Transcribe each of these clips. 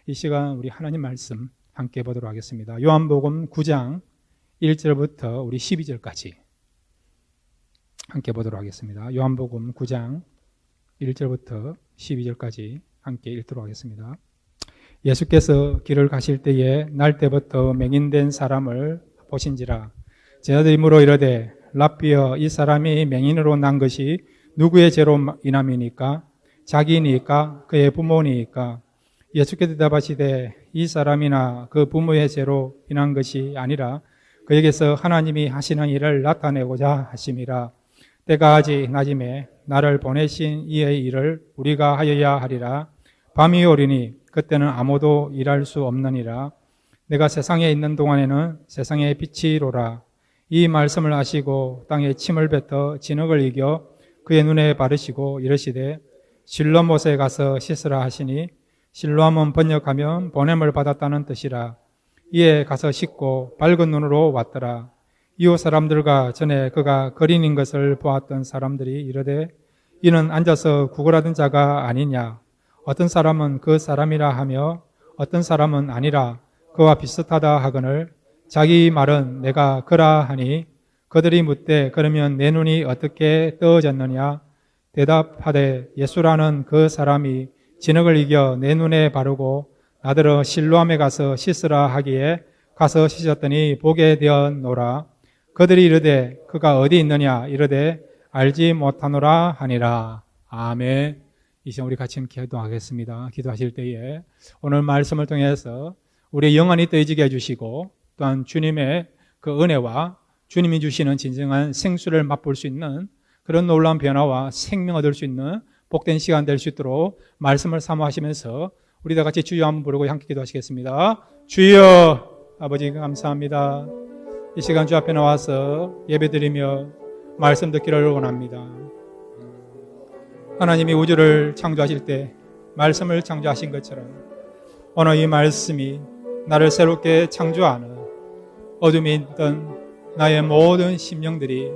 이 시간 우리 하나님 말씀 함께 보도록 하겠습니다. 요한복음 9장 1절부터 우리 12절까지 함께 보도록 하겠습니다. 요한복음 9장 1절부터 12절까지 함께 읽도록 하겠습니다. 예수께서 길을 가실 때에 날 때부터 맹인된 사람을 보신지라. 제자들이므로 이르되 랍비여, 이 사람이 맹인으로 난 것이 누구의 죄로 인함이니까? 자기니까? 그의 부모니까? 예수께서 대답하시되 이 사람이나 그 부모의 죄로 인한 것이 아니라 그에게서 하나님이 하시는 일을 나타내고자 하심이라. 때가 아직 낮임에 나를 보내신 이의 일을 우리가 하여야 하리라. 밤이 오리니 그때는 아무도 일할 수 없느니라. 내가 세상에 있는 동안에는 세상의 빛이로라. 이 말씀을 하시고 땅에 침을 뱉어 진흙을 이겨 그의 눈에 바르시고 이르시되 실로못에 가서 씻으라 하시니, 실로함은 번역하면 보냄을 받았다는 뜻이라. 이에 가서 씻고 밝은 눈으로 왔더라. 이웃 사람들과 전에 그가 거린인 것을 보았던 사람들이 이르되 이는 앉아서 구걸하던 자가 아니냐. 어떤 사람은 그 사람이라 하며 어떤 사람은 아니라 그와 비슷하다 하거늘 자기 말은 내가 그라 하니, 그들이 묻되 그러면 내 눈이 어떻게 떠졌느냐. 대답하되 예수라는 그 사람이 진흙을 이겨 내 눈에 바르고 나더러 실로암에 가서 씻으라 하기에 가서 씻었더니 보게 되었노라. 그들이 이르되 그가 어디 있느냐. 이르되 알지 못하노라 하니라. 아멘. 이제 우리 같이 기도하겠습니다. 기도하실 때에 오늘 말씀을 통해서 우리의 영혼이 떠지게 해주시고, 또한 주님의 그 은혜와 주님이 주시는 진정한 생수를 맛볼 수 있는 그런 놀라운 변화와 생명 얻을 수 있는 복된 시간 될 수 있도록 말씀을 사모하시면서 우리 다 같이 주여 한번 부르고 함께 기도하시겠습니다. 주여. 아버지 감사합니다. 이 시간 주 앞에 나와서 예배드리며 말씀 듣기를 원합니다. 하나님이 우주를 창조하실 때 말씀을 창조하신 것처럼 오늘 이 말씀이 나를 새롭게 창조하는 어둠에 있던 나의 모든 심령들이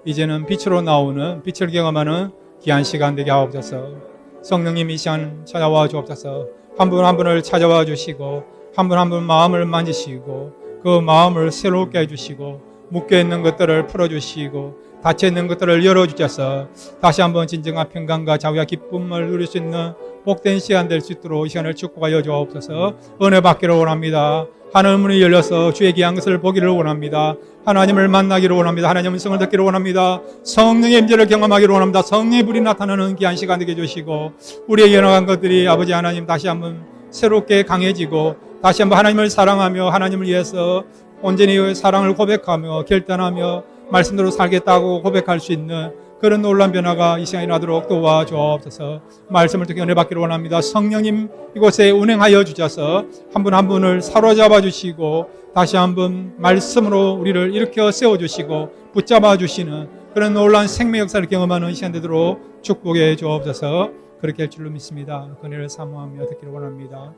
이제는 빛으로 나오는, 빛을 경험하는 귀한 시간 되게 하옵소서. 성령님 이 시간 찾아와 주옵소서. 한 분 한 분을 찾아와 주시고 한 분 한 분 마음을 만지시고 그 마음을 새롭게 해주시고 묶여있는 것들을 풀어주시고 닫혀있는 것들을 열어주셔서 다시 한번 진정한 평강과 자유와 기쁨을 누릴 수 있는 복된 시간 될 수 있도록 이 시간을 축복하여 주옵소서. 은혜 받기를 원합니다. 하늘 문이 열려서 주의 귀한 것을 보기를 원합니다. 하나님을 만나기를 원합니다. 하나님의 음성을 듣기를 원합니다. 성령의 임재를 경험하기를 원합니다. 성령의 불이 나타나는 귀한 시간 되게 해주시고 우리의 연약한 것들이 아버지 하나님 다시 한번 새롭게 강해지고 다시 한번 하나님을 사랑하며 하나님을 위해서 온전히 사랑을 고백하며 결단하며 말씀대로 살겠다고 고백할 수 있는 그런 놀라운 변화가 이 시간에 나도록 도와주옵소서. 말씀을 통해 은혜 받기를 원합니다. 성령님 이곳에 운행하여 주셔서 한 분 한 분을 사로잡아 주시고 다시 한번 말씀으로 우리를 일으켜 세워주시고 붙잡아 주시는 그런 놀라운 생명 역사를 경험하는 이 시간 되도록 축복해 주옵소서. 그렇게 할 줄로 믿습니다. 은혜를 사모하며 듣기를 원합니다.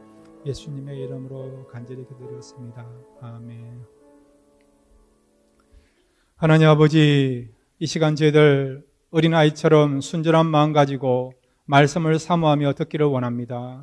예수님의 이름으로 간절히 기도드렸습니다. 아멘. 하나님 아버지, 이 시간 저희들 어린아이처럼 순전한 마음 가지고 말씀을 사모하며 듣기를 원합니다.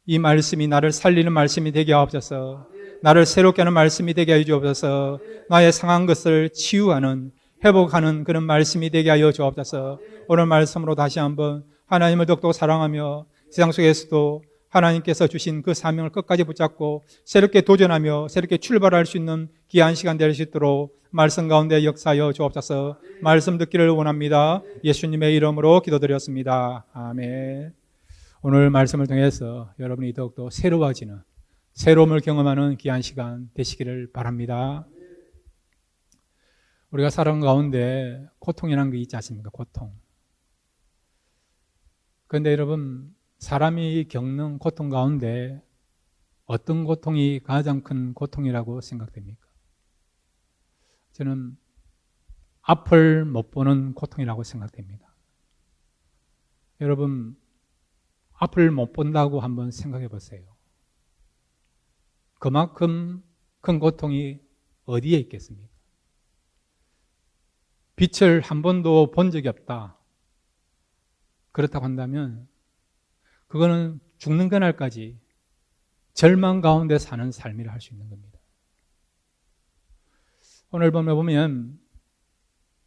이 말씀이 나를 살리는 말씀이 되게 하옵소서. 나를 새롭게 하는 말씀이 되게 하여 주옵소서. 나의 상한 것을 치유하는, 회복하는 그런 말씀이 되게 하여 주옵소서. 오늘 말씀으로 다시 한번 하나님을 더욱더 사랑하며 세상 속에서도 하나님께서 주신 그 사명을 끝까지 붙잡고 새롭게 도전하며 새롭게 출발할 수 있는 귀한 시간 될 수 있도록 말씀 가운데 역사하여 주옵소서. 말씀 듣기를 원합니다. 예수님의 이름으로 기도드렸습니다. 아멘. 오늘 말씀을 통해서 여러분이 더욱더 새로워지는, 새로움을 경험하는 귀한 시간 되시기를 바랍니다. 우리가 살아가는 가운데 고통이라는 게 있지 않습니까? 고통. 그런데 여러분, 사람이 겪는 고통 가운데 어떤 고통이 가장 큰 고통이라고 생각됩니까? 저는 앞을 못 보는 고통이라고 생각됩니다. 여러분, 앞을 못 본다고 한번 생각해 보세요. 그만큼 큰 고통이 어디에 있겠습니까? 빛을 한 번도 본 적이 없다. 그렇다고 한다면 그거는 죽는 그날까지 절망 가운데 사는 삶이라 할 수 있는 겁니다. 오늘 보면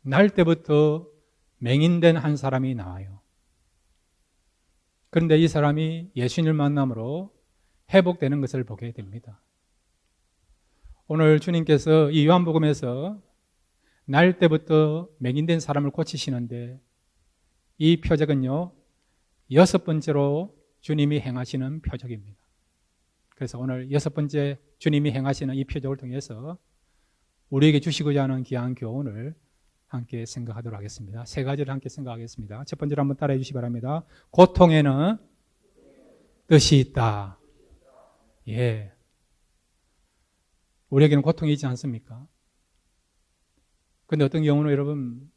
날 때부터 맹인된 한 사람이 나와요. 그런데 이 사람이 예수님을 만남으로 회복되는 것을 보게 됩니다. 오늘 주님께서 이 요한복음에서 날 때부터 맹인된 사람을 고치시는데 이 표적은요, 6번째로 주님이 행하시는 표적입니다. 그래서 오늘 6번째 주님이 행하시는 이 표적을 통해서 우리에게 주시고자 하는 귀한 교훈을 함께 생각하도록 하겠습니다. 3가지를 함께 생각하겠습니다. 첫 번째로 한번 따라해 주시기 바랍니다. 고통에는 뜻이 있다. 예. 우리에게는 고통이 있지 않습니까? 그런데 어떤 경우는 여러분,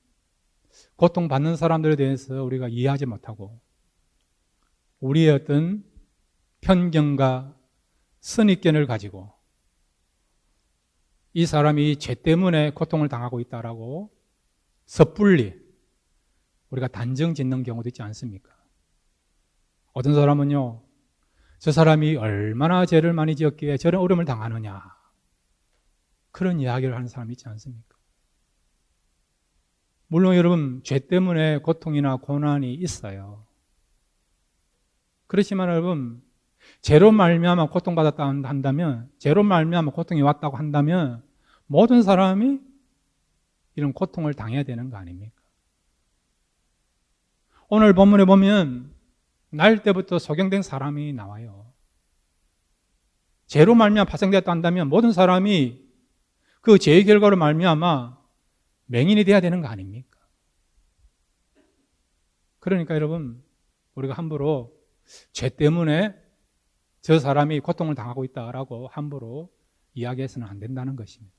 고통받는 사람들에 대해서 우리가 이해하지 못하고 우리의 어떤 편견과 선입견을 가지고 이 사람이 죄 때문에 고통을 당하고 있다라고 섣불리 우리가 단정 짓는 경우도 있지 않습니까? 어떤 사람은요, 저 사람이 얼마나 죄를 많이 지었기에 저런 어려움을 당하느냐, 그런 이야기를 하는 사람이 있지 않습니까? 물론 여러분, 죄 때문에 고통이나 고난이 있어요. 그렇지만 여러분, 죄로 말미암아 고통받았다 한다면, 죄로 말미암아 고통이 왔다고 한다면 모든 사람이 이런 고통을 당해야 되는 거 아닙니까? 오늘 본문에 보면 날 때부터 소경된 사람이 나와요. 죄로 말미암아 파생되었다 한다면 모든 사람이 그 죄의 결과로 말미암아 맹인이 돼야 되는 거 아닙니까? 그러니까 여러분, 우리가 함부로 죄 때문에 저 사람이 고통을 당하고 있다라고 함부로 이야기해서는 안 된다는 것입니다.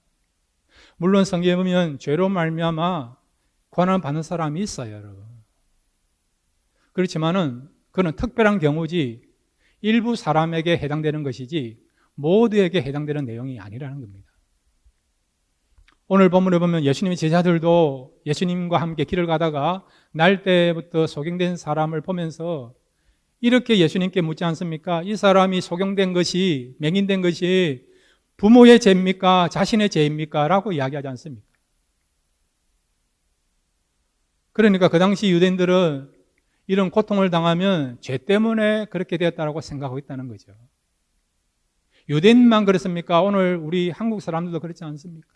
물론 성경에 보면 죄로 말미암아 고난을 받는 사람이 있어요, 여러분. 그렇지만은 그는 특별한 경우지 일부 사람에게 해당되는 것이지 모두에게 해당되는 내용이 아니라는 겁니다. 오늘 본문에 보면 예수님의 제자들도 예수님과 함께 길을 가다가 날 때부터 소경된 사람을 보면서 이렇게 예수님께 묻지 않습니까? 이 사람이 소경된 것이, 맹인된 것이 부모의 죄입니까? 자신의 죄입니까? 라고 이야기하지 않습니까? 그러니까 그 당시 유대인들은 이런 고통을 당하면 죄 때문에 그렇게 되었다고 생각하고 있다는 거죠. 유대인만 그렇습니까? 오늘 우리 한국 사람들도 그렇지 않습니까?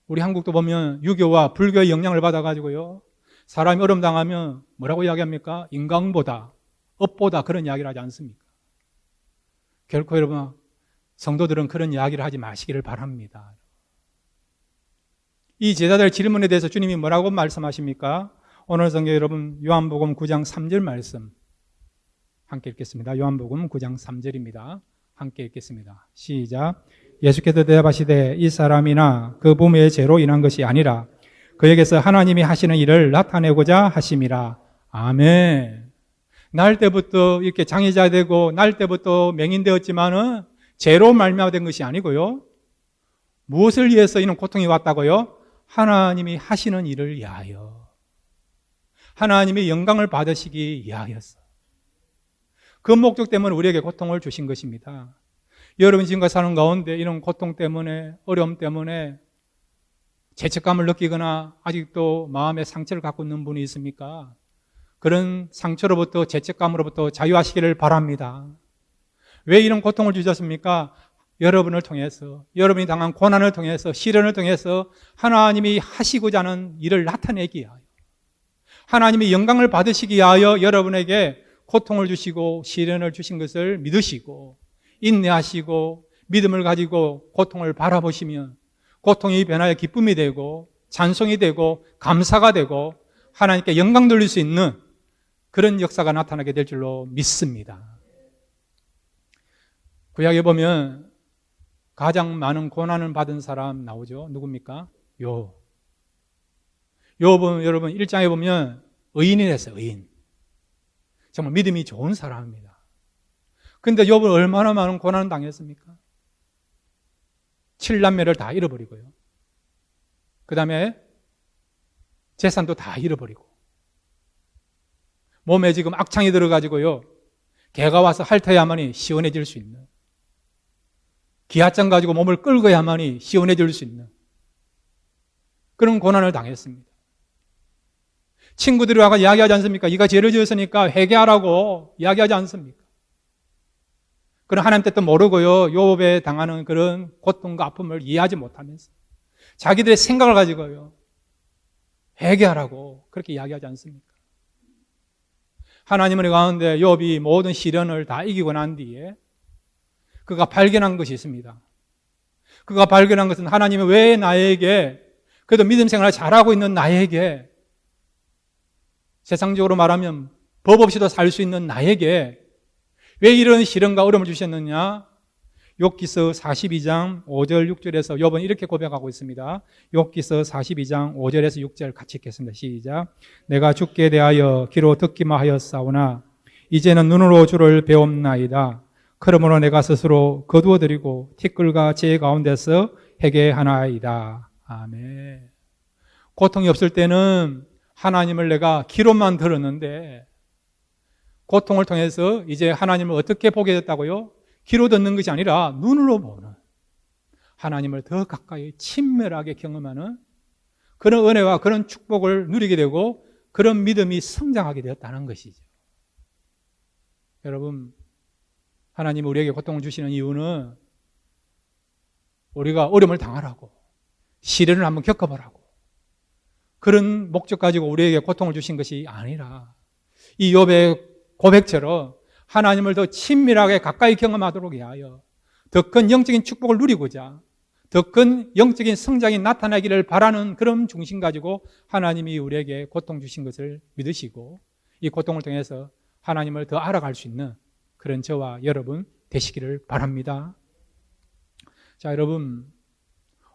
우리 한국도 보면 유교와 불교의 영향을 받아가지고요, 사람이 어려움 당하면 뭐라고 이야기합니까? 인간보다, 업보다, 그런 이야기를 하지 않습니까? 결코 여러분, 성도들은 그런 이야기를 하지 마시기를 바랍니다. 이 제자들 질문에 대해서 주님이 뭐라고 말씀하십니까? 오늘 성경 여러분, 요한복음 9장 3절 말씀 함께 읽겠습니다. 요한복음 9장 3절입니다. 함께 읽겠습니다. 시작. 예수께서 대답하시되 이 사람이나 그 부모의 죄로 인한 것이 아니라 그에게서 하나님이 하시는 일을 나타내고자 하심이라. 아멘. 날 때부터 이렇게 장애자 되고 날 때부터 맹인되었지만은 죄로 말미암아 것이 아니고요, 무엇을 위해서 이런 고통이 왔다고요? 하나님이 하시는 일을 위하여, 하나님이 영광을 받으시기 위하여서, 그 목적 때문에 우리에게 고통을 주신 것입니다. 여러분 지금까지 사는 가운데 이런 고통 때문에, 어려움 때문에 죄책감을 느끼거나 아직도 마음의 상처를 갖고 있는 분이 있습니까? 그런 상처로부터, 죄책감으로부터 자유하시기를 바랍니다. 왜 이런 고통을 주셨습니까? 여러분을 통해서, 여러분이 당한 고난을 통해서, 시련을 통해서 하나님이 하시고자 하는 일을 나타내기 위하여, 하나님이 영광을 받으시기 위하여 여러분에게 고통을 주시고 시련을 주신 것을 믿으시고 인내하시고 믿음을 가지고 고통을 바라보시면 고통이 변하여 기쁨이 되고 찬송이 되고 감사가 되고 하나님께 영광 돌릴 수 있는 그런 역사가 나타나게 될 줄로 믿습니다. 구약에 보면 가장 많은 고난을 받은 사람 나오죠. 누굽니까? 욥. 욥은 여러분 1장에 보면 의인이 됐어요. 의인. 정말 믿음이 좋은 사람입니다. 그런데 욥은 얼마나 많은 고난을 당했습니까? 7남매를 다 잃어버리고요, 그 다음에 재산도 다 잃어버리고 몸에 지금 악창이 들어가지고요, 개가 와서 핥아야만이 시원해질 수 있는, 기아장 가지고 몸을 끌어야만이 시원해질 수 있는 그런 고난을 당했습니다. 친구들이 와서 이야기하지 않습니까? 네가 죄를 지었으니까 회개하라고 이야기하지 않습니까? 그런 하나님 뜻도 모르고요, 욥에 당하는 그런 고통과 아픔을 이해하지 못하면서 자기들의 생각을 가지고요, 회개하라고 그렇게 이야기하지 않습니까? 하나님의 가운데 욥이 모든 시련을 다 이기고 난 뒤에 그가 발견한 것이 있습니다. 그가 발견한 것은 하나님이 왜 나에게, 그래도 믿음 생활을 잘하고 있는 나에게, 세상적으로 말하면 법 없이도 살 수 있는 나에게 왜 이런 시련과 어려움을 주셨느냐? 욥기서 42장 5절 6절에서 욥은 이렇게 고백하고 있습니다. 욥기서 42장 5절에서 6절 같이 읽겠습니다. 시작. 내가 주께 대하여 귀로 듣기만 하였사오나 이제는 눈으로 주를 배움나이다. 그러므로 내가 스스로 거두어드리고 티끌과 재 가운데서 회개하나이다. 아멘. 고통이 없을 때는 하나님을 내가 귀로만 들었는데 고통을 통해서 이제 하나님을 어떻게 보게 됐다고요? 귀로 듣는 것이 아니라 눈으로 보는, 하나님을 더 가까이 친밀하게 경험하는 그런 은혜와 그런 축복을 누리게 되고 그런 믿음이 성장하게 되었다는 것이죠. 여러분, 하나님이 우리에게 고통을 주시는 이유는 우리가 어려움을 당하라고, 시련을 한번 겪어보라고, 그런 목적 가지고 우리에게 고통을 주신 것이 아니라 이 욥의 고백처럼 하나님을 더 친밀하게 가까이 경험하도록 위하여 더 큰 영적인 축복을 누리고자, 더 큰 영적인 성장이 나타나기를 바라는 그런 중심 가지고 하나님이 우리에게 고통 주신 것을 믿으시고 이 고통을 통해서 하나님을 더 알아갈 수 있는 그런 저와 여러분 되시기를 바랍니다. 자, 여러분,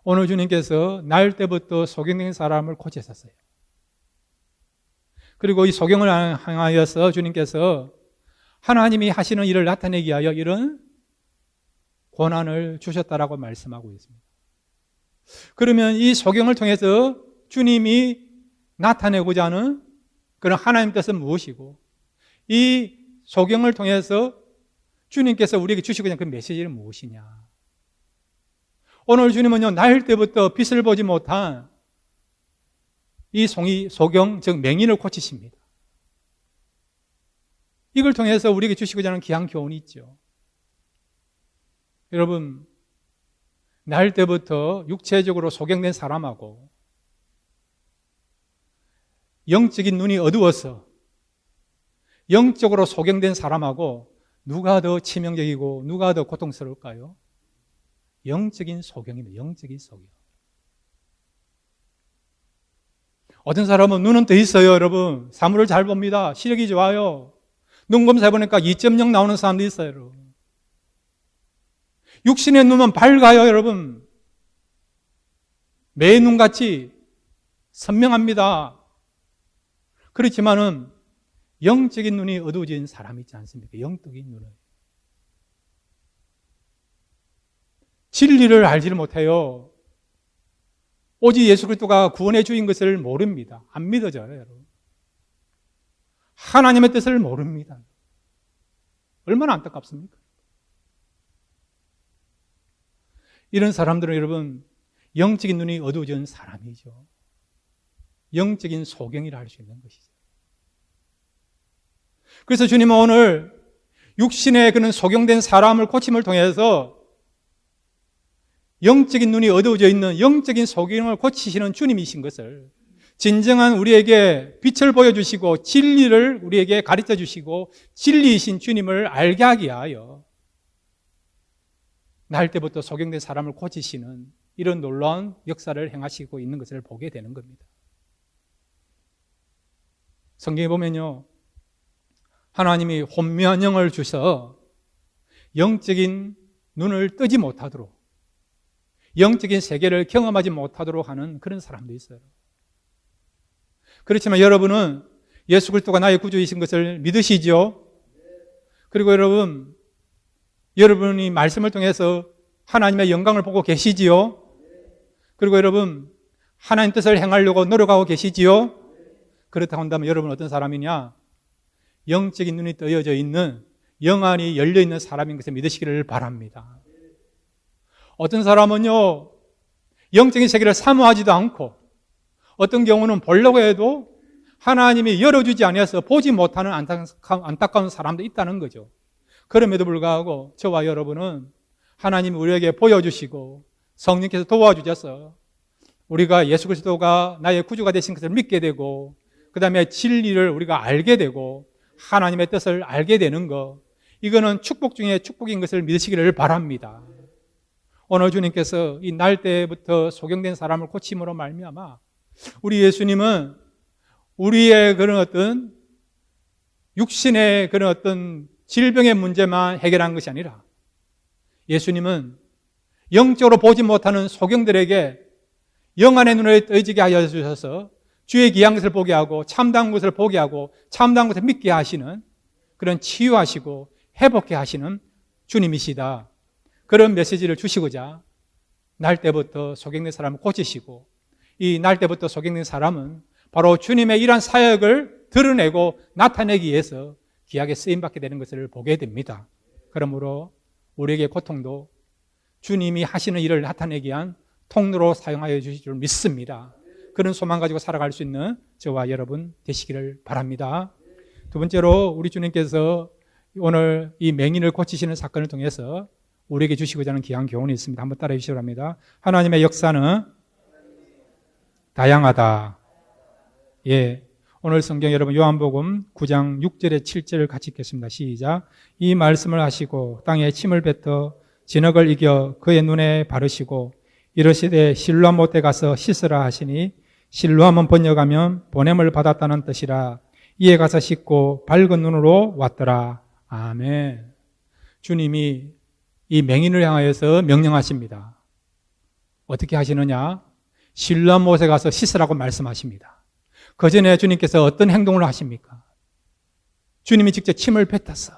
오늘 주님께서 날 때부터 소경된 사람을 고치셨어요. 그리고 이 소경을 향하여서 주님께서 하나님이 하시는 일을 나타내기 위하여 이런 고난을 주셨다라고 말씀하고 있습니다. 그러면 이 소경을 통해서 주님이 나타내고자 하는 그런 하나님 뜻은 무엇이고, 이 소경을 통해서 주님께서 우리에게 주시고자 하는 그 메시지는 무엇이냐? 오늘 주님은요, 날 때부터 빛을 보지 못한 이 소경, 즉 맹인을 고치십니다. 이걸 통해서 우리에게 주시고자 하는 귀한 교훈이 있죠. 여러분, 날 때부터 육체적으로 소경된 사람하고 영적인 눈이 어두워서 영적으로 소경된 사람하고 누가 더 치명적이고 누가 더 고통스러울까요? 영적인 소경입니다. 영적인 소경. 어떤 사람은 눈은 더 있어요, 여러분. 사물을 잘 봅니다. 시력이 좋아요. 눈 검사해보니까 2.0 나오는 사람도 있어요, 여러분. 육신의 눈은 밝아요, 여러분. 매의 눈같이 선명합니다. 그렇지만은 영적인 눈이 어두워진 사람이 있지 않습니까? 영적인 눈을. 진리를 알지를 못해요. 오직 예수 그리스도가 구원의 주인 것을 모릅니다. 안 믿어져요, 여러분. 하나님의 뜻을 모릅니다. 얼마나 안타깝습니까? 이런 사람들은 여러분, 영적인 눈이 어두워진 사람이죠. 영적인 소경이라 할 수 있는 것이죠. 그래서 주님은 오늘 육신의 그런 소경된 사람을 고침을 통해서 영적인 눈이 어두워져 있는 영적인 소경을 고치시는 주님이신 것을, 진정한 우리에게 빛을 보여주시고 진리를 우리에게 가르쳐 주시고 진리이신 주님을 알게 하기 위하여 날 때부터 소경된 사람을 고치시는 이런 놀라운 역사를 행하시고 있는 것을 보게 되는 겁니다. 성경에 보면요, 하나님이 혼미한 영을 주셔 영적인 눈을 뜨지 못하도록, 영적인 세계를 경험하지 못하도록 하는 그런 사람도 있어요. 그렇지만 여러분은 예수 그리스도가 나의 구주이신 것을 믿으시죠? 그리고 여러분이 말씀을 통해서 하나님의 영광을 보고 계시지요? 그리고 여러분, 하나님 뜻을 행하려고 노력하고 계시지요? 그렇다고 한다면 여러분은 어떤 사람이냐? 영적인 눈이 떠여져 있는 영안이 열려있는 사람인 것을 믿으시기를 바랍니다. 어떤 사람은요, 영적인 세계를 사모하지도 않고 어떤 경우는 보려고 해도 하나님이 열어주지 않아서 보지 못하는 안타까운 사람도 있다는 거죠. 그럼에도 불구하고 저와 여러분은 하나님이 우리에게 보여주시고 성령께서 도와주셔서 우리가 예수 그리스도가 나의 구주가 되신 것을 믿게 되고 그 다음에 진리를 우리가 알게 되고 하나님의 뜻을 알게 되는 것, 이거는 축복 중에 축복인 것을 믿으시기를 바랍니다. 오늘 주님께서 이 날 때부터 소경된 사람을 고침으로 말미암아 우리 예수님은 우리의 그런 어떤 육신의 그런 어떤 질병의 문제만 해결한 것이 아니라 예수님은 영적으로 보지 못하는 소경들에게 영안의 눈을 떠지게 하여 주셔서 주의 귀한 것을 보게 하고 참다운 것을 보게 하고 참다운 것을 믿게 하시는 그런 치유하시고 회복해 하시는 주님이시다. 그런 메시지를 주시고자 날 때부터 소경된 사람을 고치시고 이 날 때부터 소경된 사람은 바로 주님의 이러한 사역을 드러내고 나타내기 위해서 귀하게 쓰임받게 되는 것을 보게 됩니다. 그러므로 우리에게 고통도 주님이 하시는 일을 나타내기 위한 통로로 사용하여 주실 줄 믿습니다. 그런 소망 가지고 살아갈 수 있는 저와 여러분 되시기를 바랍니다. 두 번째로 우리 주님께서 오늘 이 맹인을 고치시는 사건을 통해서 우리에게 주시고자 하는 귀한 교훈이 있습니다. 한번 따라해 주시기 바랍니다. 하나님의 역사는 다양하다. 예, 오늘 성경 여러분 요한복음 9장 6절에 7절을 같이 읽겠습니다. 시작. 이 말씀을 하시고 땅에 침을 뱉어 진흙을 이겨 그의 눈에 바르시고 이르시되 실로암 못에 가서 씻으라 하시니 실로암은 번역하면 보냄을 받았다는 뜻이라. 이에 가서 씻고 밝은 눈으로 왔더라. 아멘. 주님이 이 맹인을 향하여서 명령하십니다. 어떻게 하시느냐? 실로암 못에 가서 씻으라고 말씀하십니다. 그 전에 주님께서 어떤 행동을 하십니까? 주님이 직접 침을 뱉어서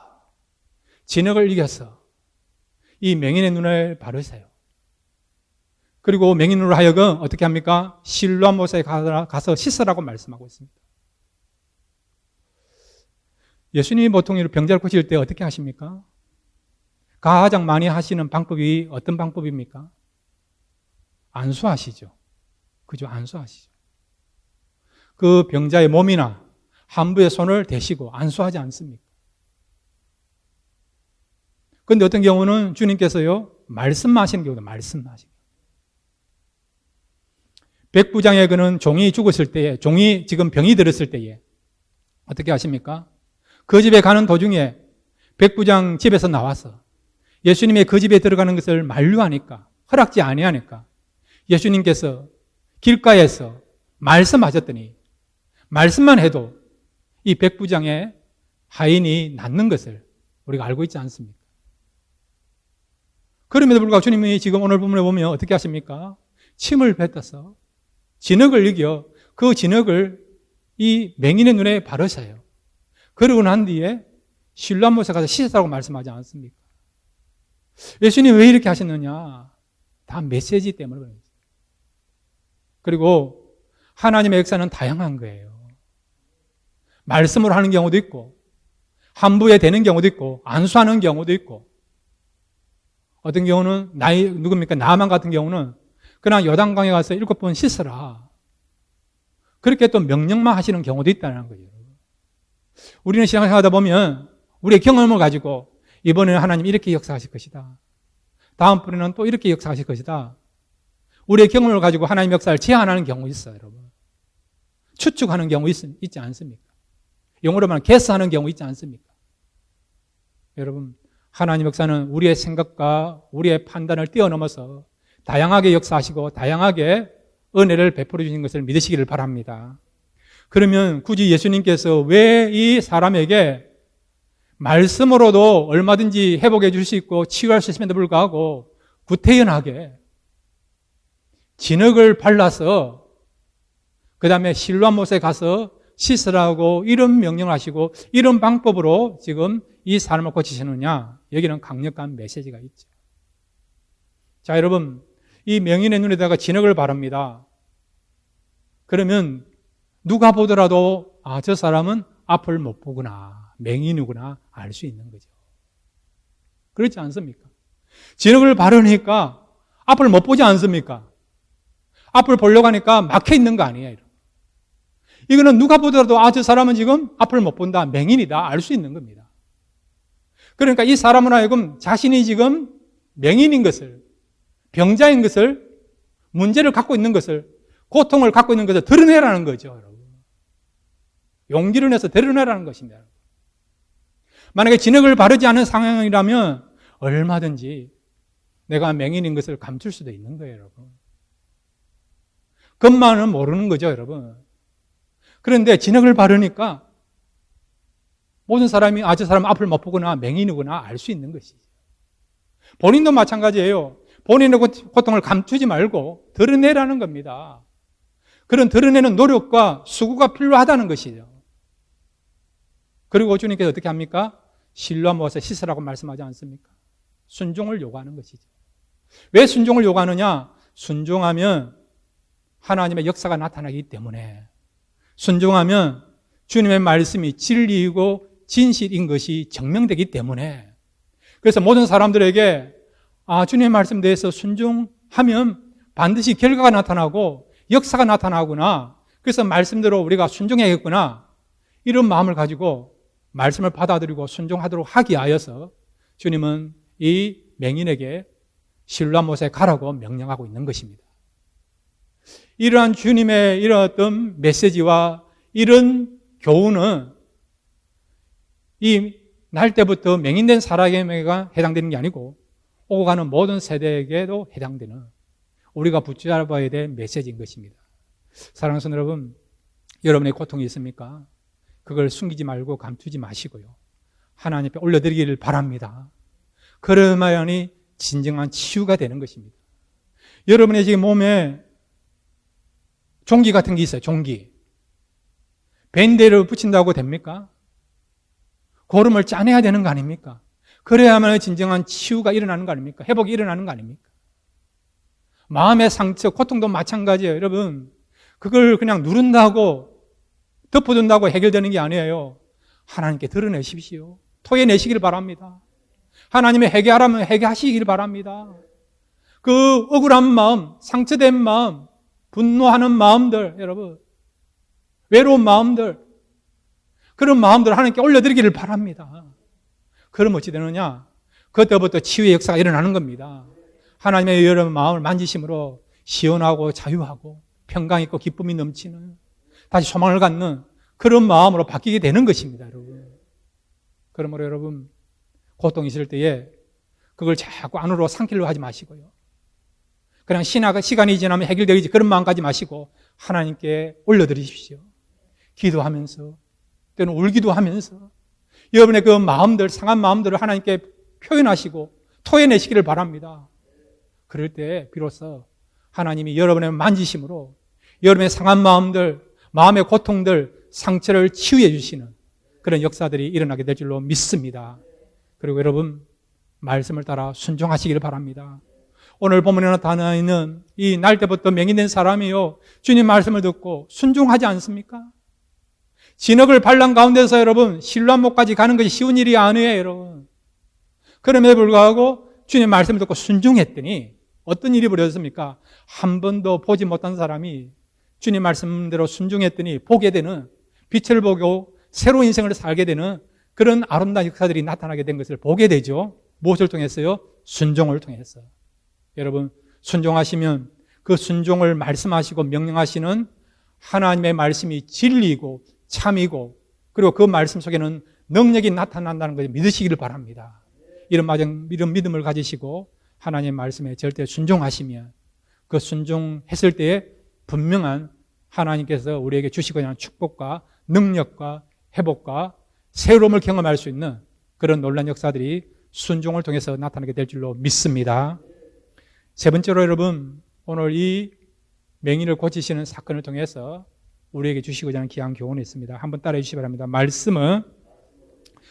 진흙을 이겨서 이 맹인의 눈을 바르세요. 그리고 맹인으로 하여금 어떻게 합니까? 실로암 못에 가서 씻으라고 말씀하고 있습니다. 예수님이 보통 병자를 고칠 때 어떻게 하십니까? 가장 많이 하시는 방법이 어떤 방법입니까? 안수하시죠. 그죠? 안수하시죠. 그 병자의 몸이나 한부에 손을 대시고 안수하지 않습니까? 그런데 어떤 경우는 주님께서요, 말씀만 하시는 경우도 말씀만 하시는 경우. 백부장의 그는 종이 죽었을 때에, 종이 지금 병이 들었을 때에 어떻게 하십니까? 그 집에 가는 도중에 백부장 집에서 나와서 예수님의 그 집에 들어가는 것을 만류하니까, 허락지 아니하니까 예수님께서 길가에서 말씀하셨더니 말씀만 해도 이 백부장의 하인이 낫는 것을 우리가 알고 있지 않습니까? 그럼에도 불구하고 주님이 지금 오늘 본문에 보면 어떻게 하십니까? 침을 뱉어서 진흙을 이겨 그 진흙을 이 맹인의 눈에 바르셔요. 그러고 난 뒤에 실로암 못에 가서 씻으라고 말씀하지 않습니까? 예수님 왜 이렇게 하셨느냐? 다 메시지 때문에 그래요. 그리고 하나님의 역사는 다양한 거예요. 말씀으로 하는 경우도 있고 한부에 되는 경우도 있고 안수하는 경우도 있고 어떤 경우는 누굽니까? 나만 같은 경우는 그냥 요단강에 가서 7번 씻으라. 그렇게 또 명령만 하시는 경우도 있다는 거죠. 우리는 신앙생활하다 보면 우리의 경험을 가지고 이번에는 하나님 이렇게 역사하실 것이다. 다음번에는 또 이렇게 역사하실 것이다. 우리의 경험을 가지고 하나님 역사를 제안하는 경우 있어요, 여러분. 추측하는 경우 있지 않습니까? 영어로 말하면 guess하는 경우 있지 않습니까? 여러분, 하나님 역사는 우리의 생각과 우리의 판단을 뛰어넘어서 다양하게 역사하시고 다양하게 은혜를 베풀어 주신 것을 믿으시기를 바랍니다. 그러면 굳이 예수님께서 왜 이 사람에게 말씀으로도 얼마든지 회복해 줄 수 있고 치유할 수 있음에도 불구하고 구태연하게 진흙을 발라서 그 다음에 실로암 못에 가서 씻으라고 이런 명령을 하시고 이런 방법으로 지금 이 사람을 고치시느냐? 여기는 강력한 메시지가 있죠. 자, 여러분, 이 맹인의 눈에다가 진흙을 바릅니다. 그러면 누가 보더라도 저 사람은 앞을 못 보구나, 맹인이구나 알 수 있는 거죠. 그렇지 않습니까? 진흙을 바르니까 앞을 못 보지 않습니까? 앞을 보려고 하니까 막혀 있는 거 아니에요. 이거는 누가 보더라도 저 사람은 지금 앞을 못 본다, 맹인이다 알 수 있는 겁니다. 그러니까 이 사람은 하여금 자신이 지금 맹인인 것을, 병자인 것을, 문제를 갖고 있는 것을, 고통을 갖고 있는 것을 드러내라는 거죠, 여러분. 용기를 내서 드러내라는 것입니다. 만약에 진흙을 바르지 않은 상황이라면 얼마든지 내가 맹인인 것을 감출 수도 있는 거예요, 여러분. 겉만은 모르는 거죠, 여러분. 그런데 진흙을 바르니까 모든 사람이 저 사람 앞을 못 보거나 맹인이구나 알 수 있는 것이죠. 본인도 마찬가지예요. 본인의 고통을 감추지 말고 드러내라는 겁니다. 그런 드러내는 노력과 수고가 필요하다는 것이죠. 그리고 주님께서 어떻게 합니까? 실로암 못에 씻으라고 말씀하지 않습니까? 순종을 요구하는 것이죠. 왜 순종을 요구하느냐? 순종하면 하나님의 역사가 나타나기 때문에, 순종하면 주님의 말씀이 진리이고 진실인 것이 증명되기 때문에, 그래서 모든 사람들에게 주님의 말씀에 대해서 순종하면 반드시 결과가 나타나고 역사가 나타나구나, 그래서 말씀대로 우리가 순종해야겠구나, 이런 마음을 가지고 말씀을 받아들이고 순종하도록 하기 위하여서 주님은 이 맹인에게 실로암 못에 가라고 명령하고 있는 것입니다. 이러한 주님의 이런 어떤 메시지와 이런 교훈은 이 날 때부터 맹인된 사람에게 해당되는 게 아니고 오고 가는 모든 세대에게도 해당되는, 우리가 붙잡아야 될 메시지인 것입니다. 사랑하는 성도 여러분, 여러분의 고통이 있습니까? 그걸 숨기지 말고 감추지 마시고요, 하나님 앞에 올려드리기를 바랍니다. 그러면이 진정한 치유가 되는 것입니다. 여러분의 지금 몸에 종기 같은 게 있어요. 종기. 밴드를 붙인다고 됩니까? 고름을 짜내야 되는 거 아닙니까? 그래야만 진정한 치유가 일어나는 거 아닙니까? 회복이 일어나는 거 아닙니까? 마음의 상처, 고통도 마찬가지예요. 여러분, 그걸 그냥 누른다고, 덮어둔다고 해결되는 게 아니에요. 하나님께 드러내십시오. 토해내시길 바랍니다. 하나님의 회개하라면 회개하시길 바랍니다. 그 억울한 마음, 상처된 마음, 분노하는 마음들, 여러분, 외로운 마음들, 그런 마음들을 하나님께 올려드리기를 바랍니다. 그럼 어찌 되느냐? 그때부터 치유의 역사가 일어나는 겁니다. 하나님의 여러분 마음을 만지심으로 시원하고 자유하고 평강 있고 기쁨이 넘치는, 다시 소망을 갖는 그런 마음으로 바뀌게 되는 것입니다, 여러분. 그러므로 여러분, 고통이 있을 때에 그걸 자꾸 안으로 삼키려 하지 마시고요, 그냥 시간이 지나면 해결되겠지 그런 마음 가지 마시고 하나님께 올려드리십시오. 기도하면서, 때는 울기도 하면서 여러분의 그 마음들, 상한 마음들을 하나님께 표현하시고 토해내시기를 바랍니다. 그럴 때 비로소 하나님이 여러분의 만지심으로 여러분의 상한 마음들, 마음의 고통들, 상처를 치유해 주시는 그런 역사들이 일어나게 될 줄로 믿습니다. 그리고 여러분, 말씀을 따라 순종하시기를 바랍니다. 오늘 본문에 나타나 있는 이 날 때부터 맹인된 사람이요, 주님 말씀을 듣고 순종하지 않습니까? 진흙을 발란 가운데서 여러분, 실로암 못까지 가는 것이 쉬운 일이 아니에요, 여러분. 그럼에도 불구하고 주님 말씀을 듣고 순종했더니 어떤 일이 벌어졌습니까? 한 번도 보지 못한 사람이 주님 말씀대로 순종했더니 보게 되는, 빛을 보고 새로운 인생을 살게 되는 그런 아름다운 역사들이 나타나게 된 것을 보게 되죠. 무엇을 통해서요? 순종을 통해서. 여러분, 순종하시면 그 순종을 말씀하시고 명령하시는 하나님의 말씀이 진리이고 참이고, 그리고 그 말씀 속에는 능력이 나타난다는 것을 믿으시기를 바랍니다. 이런 믿음을 가지시고 하나님의 말씀에 절대 순종하시면 그 순종했을 때에 분명한 하나님께서 우리에게 주시고자 하는 축복과 능력과 회복과 새로움을 경험할 수 있는 그런 놀라운 역사들이 순종을 통해서 나타나게 될 줄로 믿습니다. 세 번째로 여러분, 오늘 이 맹인을 고치시는 사건을 통해서 우리에게 주시고자 하는 귀한 교훈이 있습니다. 한번 따라해 주시기 바랍니다. 말씀은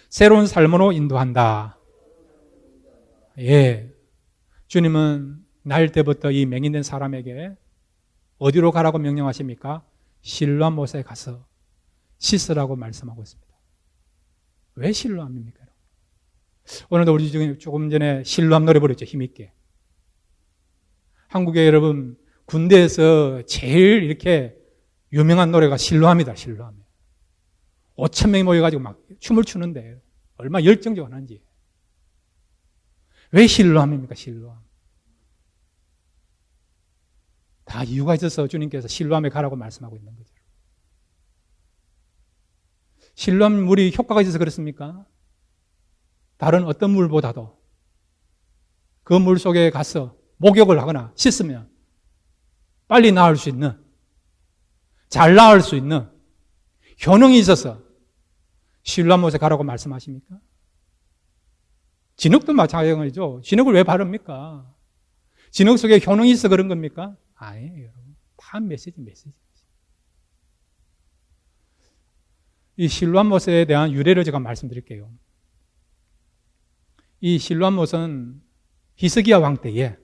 새로운 삶으로 인도한다. 예, 주님은 날 때부터 이 맹인된 사람에게 어디로 가라고 명령하십니까? 실로암 못에 가서 씻으라고 말씀하고 있습니다. 왜 실로암입니까? 오늘도 우리 중에 조금 전에 실로암 노래 부르죠. 힘있게. 한국에 여러분 군대에서 제일 이렇게 유명한 노래가 실로암이다. 실로암. 5천 명이 모여가지고 막 춤을 추는데 얼마나 열정적으로 하는지. 왜 실로암입니까? 실로암. 다 이유가 있어서 주님께서 실로암에 가라고 말씀하고 있는 거죠. 실로암 물이 효과가 있어서 그렇습니까? 다른 어떤 물보다도 그 물 속에 가서 목욕을 하거나 씻으면 빨리 나을 수 있는, 잘 나을 수 있는 효능이 있어서 실로암 못에 가라고 말씀하십니까? 진흙도 마찬가지죠. 진흙을 왜 바릅니까? 진흙 속에 효능이 있어 그런 겁니까? 아니에요, 여러분. 다 메시지. 이 실로암 못에 대한 유래를 제가 말씀드릴게요. 이 실로암 못은 히스기야 왕 때에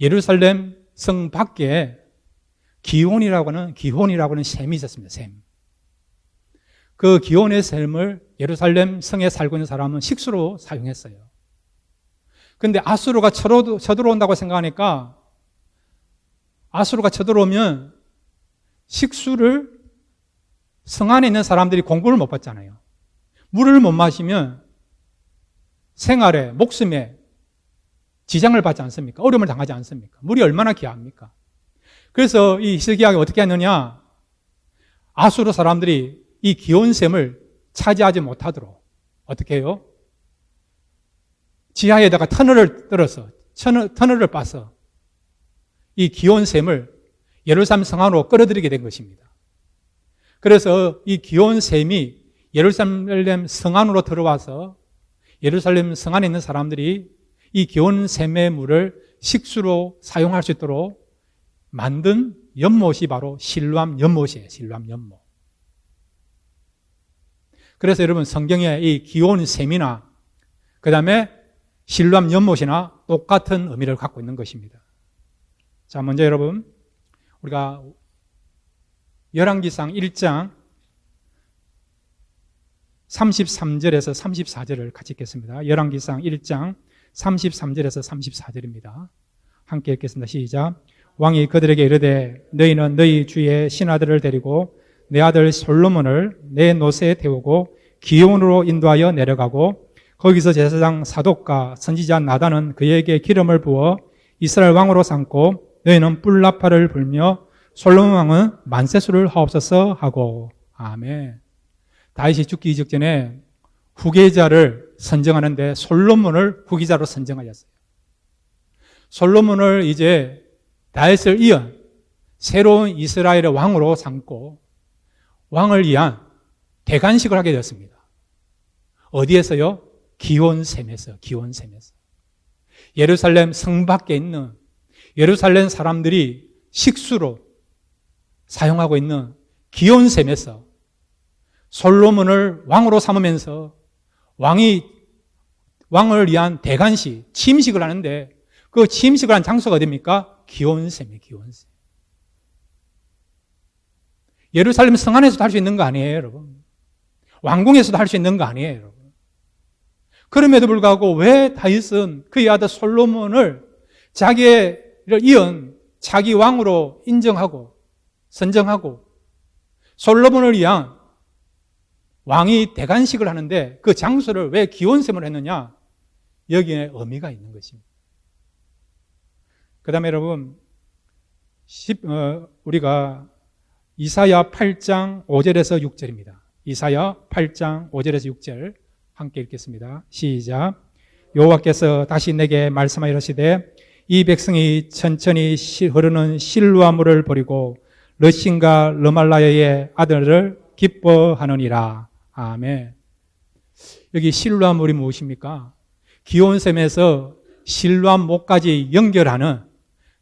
예루살렘 성 밖에 기혼이라고 하는 샘이 있었습니다. 샘. 그 기혼의 샘을 예루살렘 성에 살고 있는 사람은 식수로 사용했어요. 그런데 아수르가 쳐들어온다고 생각하니까 아수르가 쳐들어오면 식수를 성 안에 있는 사람들이 공급을 못 받잖아요. 물을 못 마시면 생활에, 목숨에 지장을 받지 않습니까? 어려움을 당하지 않습니까? 물이 얼마나 귀합니까? 그래서 이 히스기야가 어떻게 했느냐? 아수르 사람들이 이 기온샘을 차지하지 못하도록 어떻게 해요? 지하에다가 터널을 뚫어서 터널을 빠서 이 기온샘을 예루살렘 성 안으로 끌어들이게 된 것입니다. 그래서 이 기온샘이 예루살렘 성 안으로 들어와서 예루살렘 성 안에 있는 사람들이 이 기온샘의 물을 식수로 사용할 수 있도록 만든 연못이 바로 실로암 연못이에요. 실로암 연못. 그래서 여러분 성경에 이 기온샘이나 그 다음에 실로암 연못이나 똑같은 의미를 갖고 있는 것입니다. 자, 먼저 여러분 우리가 열왕기상 1장 33절에서 34절을 같이 읽겠습니다. 열왕기상 1장 33절에서 34절입니다. 함께 읽겠습니다. 시작. 왕이 그들에게 이르되 너희는 너희 주의 신하들을 데리고 내 아들 솔로몬을 내 노새에 태우고 기온으로 인도하여 내려가고 거기서 제사장 사독과 선지자 나단은 그에게 기름을 부어 이스라엘 왕으로 삼고 너희는 뿔나파를 불며 솔로몬 왕은 만세수를 하옵소서 하고. 아멘. 다윗이 죽기 이적전에 후계자를 선정하는데 솔로몬을 후계자로 선정하였어요. 솔로몬을 이제 다윗을 이은 새로운 이스라엘의 왕으로 삼고 왕을 위한 대관식을 하게 되었습니다. 어디에서요? 기온샘에서. 예루살렘 성 밖에 있는 예루살렘 사람들이 식수로 사용하고 있는 기온샘에서 솔로몬을 왕으로 삼으면서 왕을 위한 대관식, 침식을 하는데 그 침식을 한 장소가 어디입니까? 기온샘이에요. 기온샘. 예루살렘 성 안에서도 할 수 있는 거 아니에요, 여러분. 왕궁에서도 할 수 있는 거 아니에요, 여러분. 그럼에도 불구하고 왜 다윗은 그의 아들 솔로몬을 자기를 이은 자기 왕으로 인정하고 선정하고 솔로몬을 위한 왕이 대관식을 하는데 그 장소를 왜 기온샘을 했느냐? 여기에 의미가 있는 것입니다. 그 다음에 여러분 우리가 이사야 8장 5절에서 6절입니다. 이사야 8장 5절에서 6절 함께 읽겠습니다. 시작. 여호와께서 다시 내게 말씀하여 이르시되 이 백성이 천천히 흐르는 실로암물을 버리고 르신과 르말라야의 아들을 기뻐하느니라. 아멘. 여기 실로암물이 무엇입니까? 기온샘에서 실로암못까지 연결하는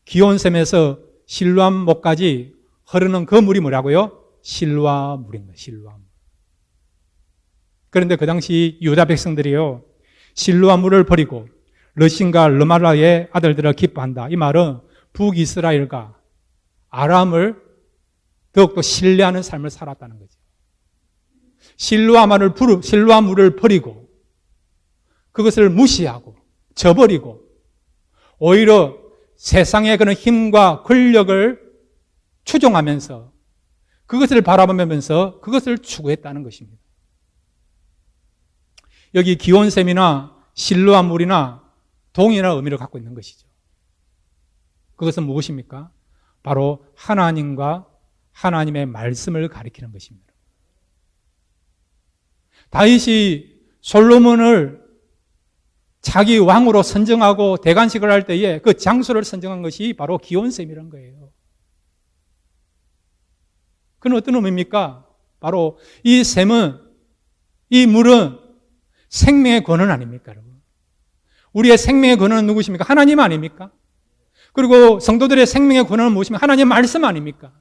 기온샘에서 실로암못까지 흐르는 그 물이 뭐라고요? 실로암물입니다. 실로암물. 그런데 그 당시 유다 백성들이요 실로암물을 버리고 르신과 르말라의 아들들을 기뻐한다. 이 말은 북이스라엘과 아람을 더욱더 신뢰하는 삶을 살았다는 거죠. 실로암물을 버리고 그것을 무시하고 저버리고 오히려 세상의 그런 힘과 권력을 추종하면서 그것을 바라보면서 그것을 추구했다는 것입니다. 여기 기온샘이나 실로암 물이나 동일한 의미를 갖고 있는 것이죠. 그것은 무엇입니까? 바로 하나님과 하나님의 말씀을 가리키는 것입니다. 다윗이 솔로몬을 자기 왕으로 선정하고 대관식을 할 때에 그 장소를 선정한 것이 바로 기온샘이라는 거예요. 그건 어떤 의미입니까? 바로 이 샘은, 이 물은 생명의 근원 아닙니까, 여러분? 우리의 생명의 근원은 누구십니까? 하나님 아닙니까? 그리고 성도들의 생명의 근원은 무엇입니까? 하나님의 말씀 아닙니까?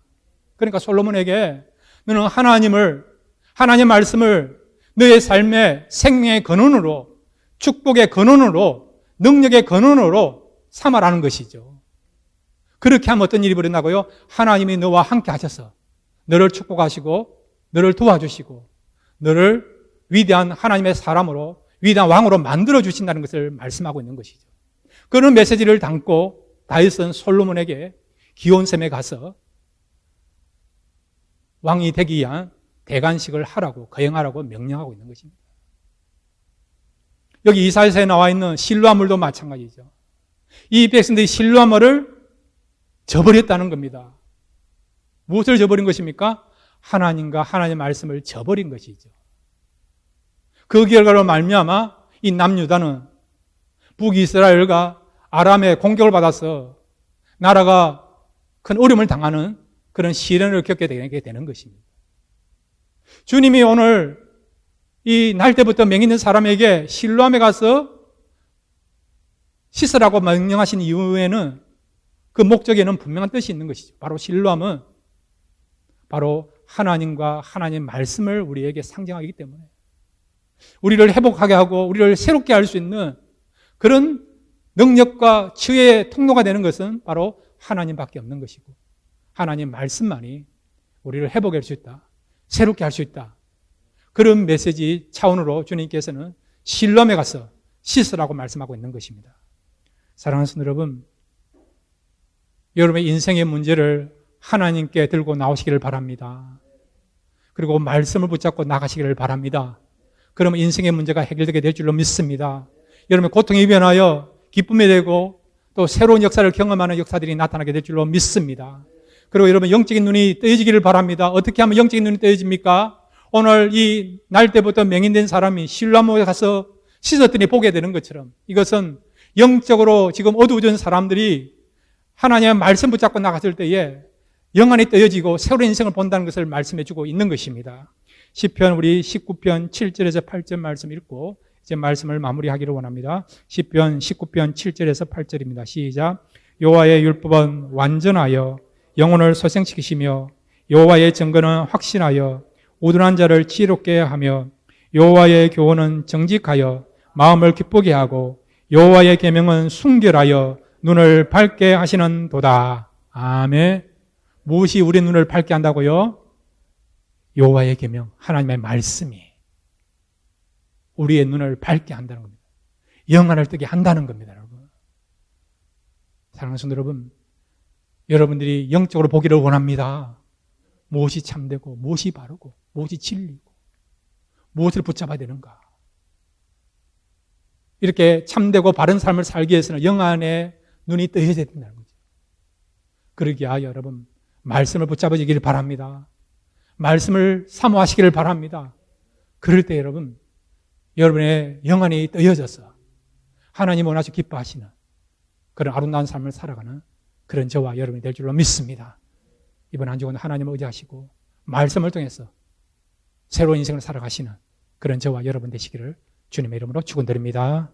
그러니까 솔로몬에게 너는 하나님 말씀을 너의 삶의 생명의 근원으로, 축복의 근원으로, 능력의 근원으로 삼아라는 것이죠. 그렇게 하면 어떤 일이 벌어나고요? 하나님이 너와 함께 하셔서 너를 축복하시고 너를 도와주시고 너를 위대한 하나님의 사람으로, 위대한 왕으로 만들어주신다는 것을 말씀하고 있는 것이죠. 그런 메시지를 담고 다윗은 솔로몬에게 기온샘에 가서 왕이 되기 위한 대관식을 하라고, 거행하라고 명령하고 있는 것입니다. 여기 이사야서에 나와 있는 실로암물도 마찬가지죠. 이 백성들이 실로암물을 저버렸다는 겁니다. 무엇을 저버린 것입니까? 하나님과 하나님의 말씀을 저버린 것이죠. 그 결과로 말미암아 이 남유다는 북이스라엘과 아람의 공격을 받아서 나라가 큰 어려움을 당하는 그런 시련을 겪게 되는 것입니다. 주님이 오늘 이 날 때부터 맹인된 사람에게 실로암에 가서 씻으라고 명령하신 이유에는 그 목적에는 분명한 뜻이 있는 것이죠. 바로 실로암은 바로 하나님과 하나님의 말씀을 우리에게 상징하기 때문에 우리를 회복하게 하고 우리를 새롭게 할 수 있는 그런 능력과 치유의 통로가 되는 것은 바로 하나님밖에 없는 것이고 하나님 말씀만이 우리를 회복할 수 있다, 새롭게 할 수 있다. 그런 메시지 차원으로 주님께서는 실로암에 가서 씻으라고 말씀하고 있는 것입니다. 사랑하는 성도 여러분, 여러분의 인생의 문제를 하나님께 들고 나오시기를 바랍니다. 그리고 말씀을 붙잡고 나가시기를 바랍니다. 그러면 인생의 문제가 해결되게 될 줄로 믿습니다. 여러분의 고통이 변하여 기쁨이 되고 또 새로운 역사를 경험하는 역사들이 나타나게 될 줄로 믿습니다. 그리고 여러분 영적인 눈이 뜨여지기를 바랍니다. 어떻게 하면 영적인 눈이 뜨여집니까? 오늘 이 날 때부터 맹인된 사람이 실로암에 가서 씻었더니 보게 되는 것처럼 이것은 영적으로 지금 어두워진 사람들이 하나님의 말씀 붙잡고 나갔을 때에 영안이 뜨여지고 새로운 인생을 본다는 것을 말씀해 주고 있는 것입니다. 시편 우리 19편 7절에서 8절 말씀 읽고 이제 말씀을 마무리하기를 원합니다. 시편 19편 7절에서 8절입니다. 시작. 여호와의 율법은 완전하여 영혼을 소생시키시며 여호와의 증거는 확신하여 우둔한 자를 지혜롭게 하며 여호와의 교훈은 정직하여 마음을 기쁘게 하고 여호와의 계명은 순결하여 눈을 밝게 하시는 도다. 아멘. 무엇이 우리 눈을 밝게 한다고요? 여호와의 계명, 하나님의 말씀이 우리의 눈을 밝게 한다는 겁니다. 영안을 뜨게 한다는 겁니다, 여러분. 사랑하는 성도 여러분, 여러분들이 영적으로 보기를 원합니다. 무엇이 참되고 무엇이 바르고 무엇이 진리고 무엇을 붙잡아야 되는가. 이렇게 참되고 바른 삶을 살기 위해서는 영안에 눈이 뜨여져야 된다는 거죠. 그러기에 여러분 말씀을 붙잡아주기를 바랍니다. 말씀을 사모하시기를 바랍니다. 그럴 때 여러분 여러분의 영안이 뜨여져서 하나님 원하시고 기뻐하시는 그런 아름다운 삶을 살아가는 그런 저와 여러분이 될 줄로 믿습니다. 이번 한 주간 하나님을 의지하시고 말씀을 통해서 새로운 인생을 살아가시는 그런 저와 여러분 되시기를 주님의 이름으로 축원드립니다.